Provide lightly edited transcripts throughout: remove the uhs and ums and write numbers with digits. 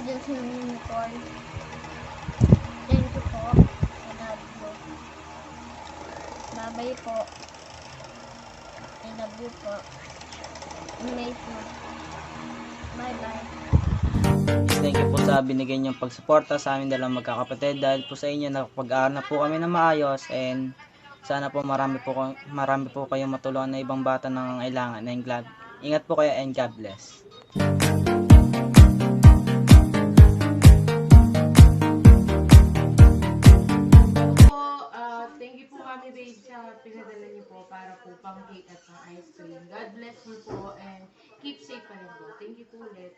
din si Nicole. Thank you po. I love you. Bye-bye po. I love you po. Miss you. Bye-bye. Thank you po sa binigay niyong pagsuporta sa amin dalawang magkakapatid. Dahil po sa inyo nakapag-aaral na po kami na maayos, and sana po marami po kayong matulungan na ibang bata na nangangailangan. And ingat po kayo and God bless. Thank you po Mami Babe sa pinadala niyo po para po pang cake at pang ice cream. God bless you po and keep safe pa rin po. Thank you po ulit.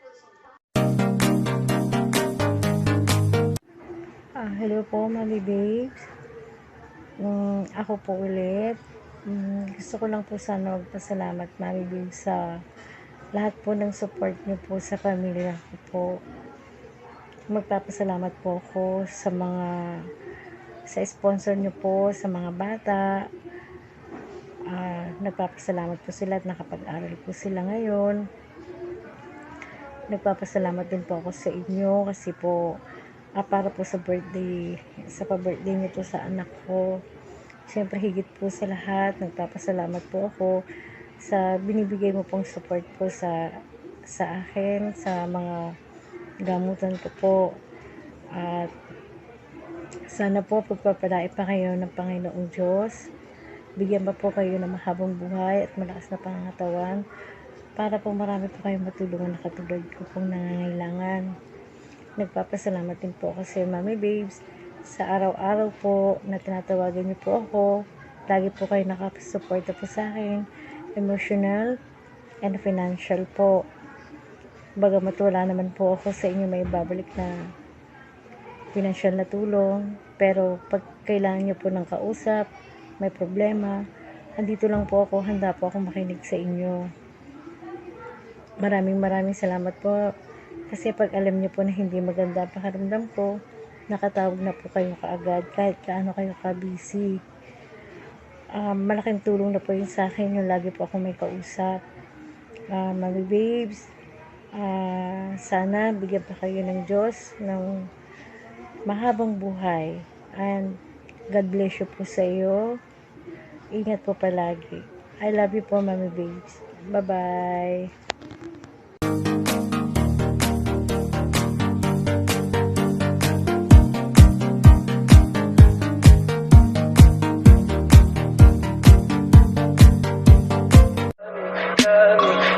Hello po, Mami Babes. Ako po ulit. Gusto ko lang po sana magpasalamat, Mami Babes, sa lahat po ng support niyo po sa pamilya ko po. Magpapasalamat po ako sa sponsor niyo po, sa mga bata. Nagpapasalamat po sila at nakapag-aral po sila ngayon. Nagpapasalamat din po ako sa inyo kasi po para po sa pa-birthday niyo po sa anak ko. Siyempre higit po sa lahat, nagpapasalamat po ako sa binibigay mo pong support po sa akin, sa mga gamutan ko po. At sana po pagpapalait pa kayo ng Panginoong Diyos. Bigyan pa po kayo ng mahabang buhay at malakas na pangangatawan para po marami po kayong matulungan na katulad ko pong nangangailangan. Nagpapasalamat din po kasi Mami Babes sa araw-araw po na tinatawagan niyo po ako. Lagi po kayo nakapasuporta po sa akin, emotional and financial po. Bagamat wala naman po ako sa inyo may babalik na financial na tulong, pero pag kailangan niyo po ng kausap, may problema, andito lang po ako, handa po akong makinig sa inyo. Maraming salamat po. Kasi pag alam niyo po na hindi maganda ang pakiramdam ko, nakatawag na po kayo kaagad kahit kaano kayo ka-busy. Malaking tulong na po yun sa akin yung lagi po ako may kausap. Mami Babes, sana bigyan pa kayo ng Diyos ng mahabang buhay, and God bless you po sa iyo. Ingat po palagi. I love you po, Mami Babes. Bye-bye.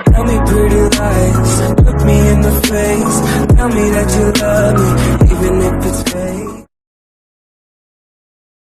Tell me pretty lies, look me in the face. Tell me that you love me, even if it's fake.